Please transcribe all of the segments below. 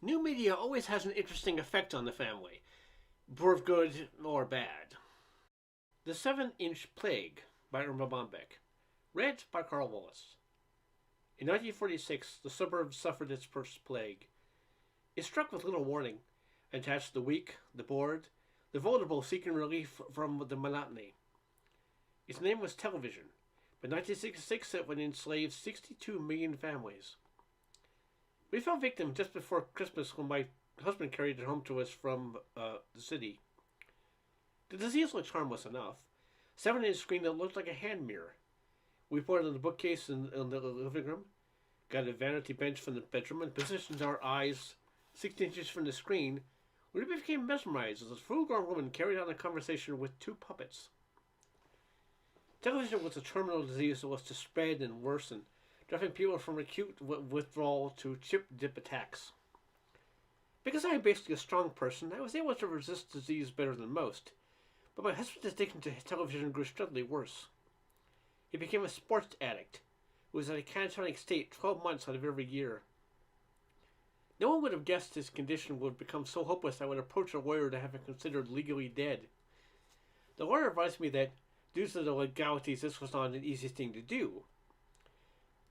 New media always has an interesting effect on the family, for good or bad. The 7-Inch Plague by Irma Bombeck. Read by Karl. In 1946, the suburbs suffered its first plague. It struck with little warning and attached the weak, the bored, the vulnerable seeking relief from the monotony. Its name was television. By 1966, it would enslave 62 million families. We fell victim just before Christmas when my husband carried it home to us from the city. The disease looked harmless enough. 7-inch screen that looked like a hand mirror. We put it on the bookcase in the living room, got a vanity bench from the bedroom, and positioned our eyes 6 inches from the screen. We became mesmerized as a full-grown woman carried on a conversation with two puppets. Television was a terminal disease that was to spread and worsen, driving people from acute withdrawal to chip-dip attacks. Because I am basically a strong person, I was able to resist disease better than most, but my husband's addiction to television grew steadily worse. He became a sports addict, who was in a catatonic state 12 months out of every year. No one would have guessed his condition would become so hopeless I would approach a lawyer to have him considered legally dead. The lawyer advised me that, due to the legalities, this was not an easy thing to do.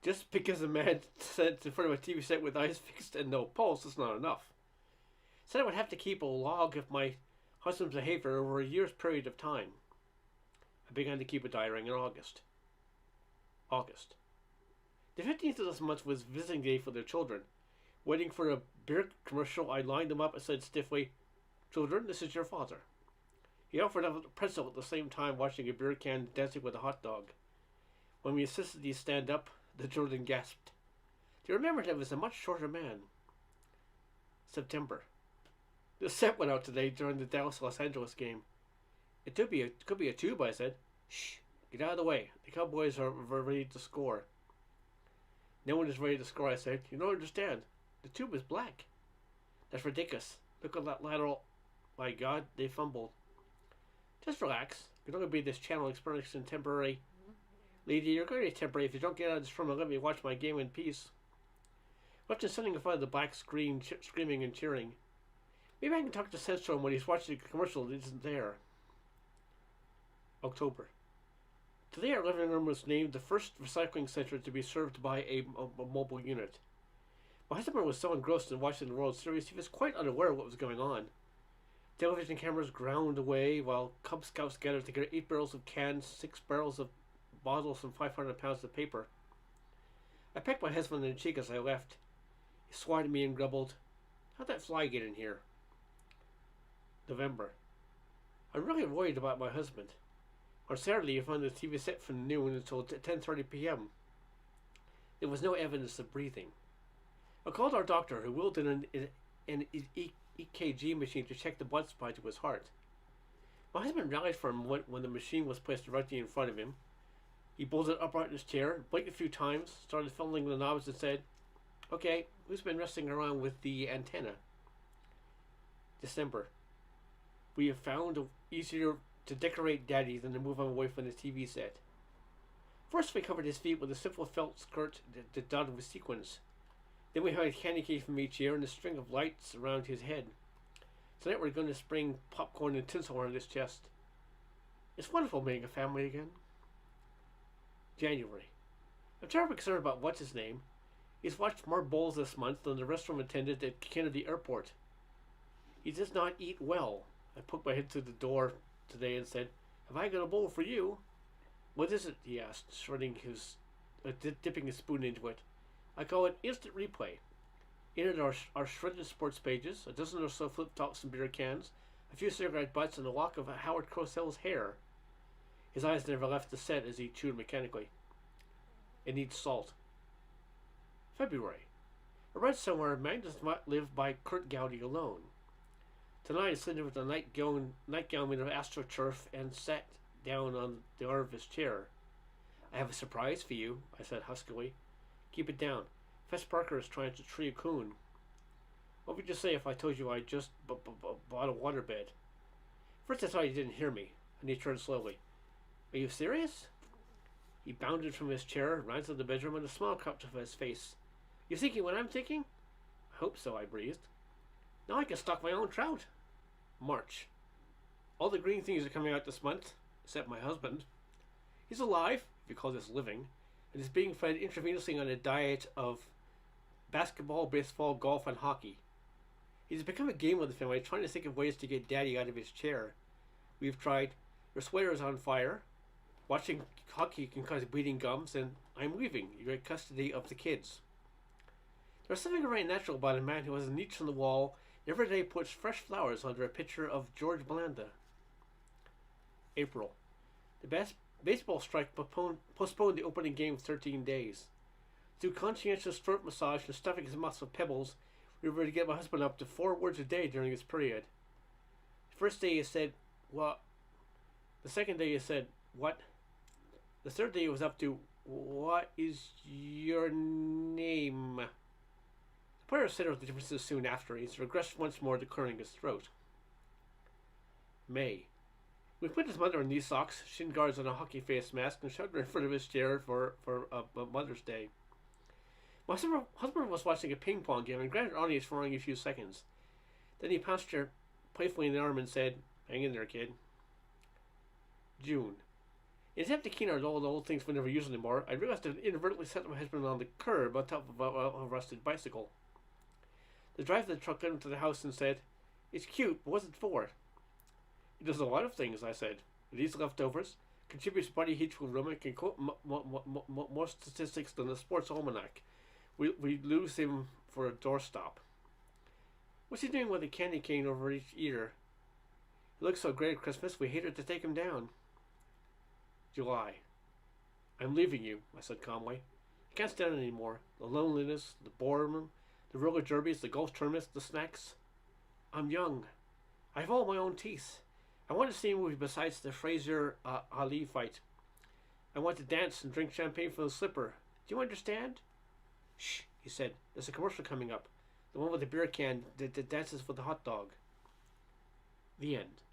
Just because a man sat in front of a TV set with eyes fixed and no pulse is not enough. Said I would have to keep a log of my husband's behavior over a year's period of time. I began to keep a diary in August. The 15th of this month was visiting day for their children. Waiting for a beer commercial, I lined them up and said stiffly, "Children, this is your father." He offered up a pretzel at the same time, watching a beer can dancing with a hot dog. When we insisted he stand up, the children gasped. They remembered I was a much shorter man. September. The set went out today during the Dallas-Los Angeles game. It could be a tube, I said. Shh, get out of the way. The Cowboys are ready to score. No one is ready to score, I said. You don't understand. The tube is black. That's ridiculous. Look at that lateral. My God, they fumbled. Just relax. You're not going to be this channel experiencing temporary. Lady, you're going to be temporary if you don't get out of this room and let me watch my game in peace. Left him sitting in front of the black screen, screaming and cheering. Maybe I can talk to sense to him when he's watching the commercial that isn't there. October. Today our living room was named the first recycling center to be served by a mobile unit. My husband was so engrossed in watching the World Series he was quite unaware of what was going on. Television cameras ground away while Cub Scouts gathered together 8 barrels of cans, 6 barrels of bottles, and 500 pounds of paper. I pecked my husband in the cheek as I left. He swatted me and grumbled, "How'd that fly get in here?" November. I'm really worried about my husband. On Saturday, he found the TV set from noon until 10:30 p.m. There was no evidence of breathing. I called our doctor, who wheeled in an EKG machine to check the blood supply to his heart. My husband rallied for him when the machine was placed directly in front of him. He bolted upright in his chair, blinked a few times, started fumbling the knobs, and said, "Okay, who's been messing around with the antenna?" December. We have found it easier to decorate Daddy than to move him away from the TV set. First, we covered his feet with a simple felt skirt dotted with sequins. Then we had a candy cane from each ear and a string of lights around his head. Tonight we're going to spring popcorn and tinsel around his chest. It's wonderful being a family again. January. I'm terribly concerned about what's his name. He's watched more bowls this month than the restaurant attendant at Kennedy Airport. He does not eat well. I poked my head through the door today and said, "Have I got a bowl for you?" "What is it?" he asked, dipping his spoon into it. "I call it instant replay. In it are shredded sports pages, a dozen or so flip-flops and beer cans, a few cigarette butts, and a lock of Howard Cosell's hair." His eyes never left the set as he chewed mechanically. It needs salt. February. I read somewhere man does not live by Kurt Gowdy alone. Tonight I sat with a nightgown made of astroturf and sat down on the arm of his chair. "I have a surprise for you," I said huskily. "Keep it down. Fess Parker is trying to tree a coon." "What would you say if I told you I just bought a waterbed?" First I thought he didn't hear me, and he turned slowly. "Are you serious?" He bounded from his chair, ran to the bedroom, and a smile crept to his face. "You thinking what I'm thinking?" "I hope so," I breathed. Now I can stock my own trout. March. All the green things are coming out this month, except my husband. He's alive, if you call this living, and is being fed intravenously on a diet of basketball, baseball, golf, and hockey. He's become a game with the family, trying to think of ways to get Daddy out of his chair. We've tried Your Sweater is on Fire, watching hockey can cause bleeding gums, and I'm leaving. You get custody of the kids. There's something very natural about a man who has a niche on the wall and every day puts fresh flowers under a picture of George Blanda. April. The baseball strike postponed the opening game 13 days. Through conscientious throat massage and stuffing his mouth with pebbles, we were able to get my husband up to 4 words a day during this period. The first day he said, "What?" The second day he said, "What?" The third day he was up to, "What is your name?" The player settled the differences soon after. He's regressed once more to clearing his throat. May. We put his mother in knee socks, shin guards, and a hockey face mask and shoved her in front of his chair for Mother's Day. My husband was watching a ping pong game and granted audience for only a few seconds. Then he pounced her playfully in the arm and said, "Hang in there, kid." June. In an attempt to clean our old things we never use anymore, I realized I had inadvertently set my husband on the curb on top of a rusted bicycle. The driver of the truck got into the house and said, "It's cute, but what's it for?" "It does a lot of things," I said. "It eats leftovers, contributes body heat to a room, and can quote more statistics than the sports almanac. We lose him for a doorstop." "What's he doing with a candy cane over each ear?" "He looks so great at Christmas, we hated to take him down." July. "I'm leaving you," I said calmly. "I can't stand it anymore. The loneliness, the boredom, the roller derbies, the golf tournaments, the snacks. I'm young. I have all my own teeth. I want to see a movie besides the Fraser Ali fight. I want to dance and drink champagne from the slipper. Do you understand?" "Shh," he said. "There's a commercial coming up. The one with the beer can that dances with the hot dog." The end.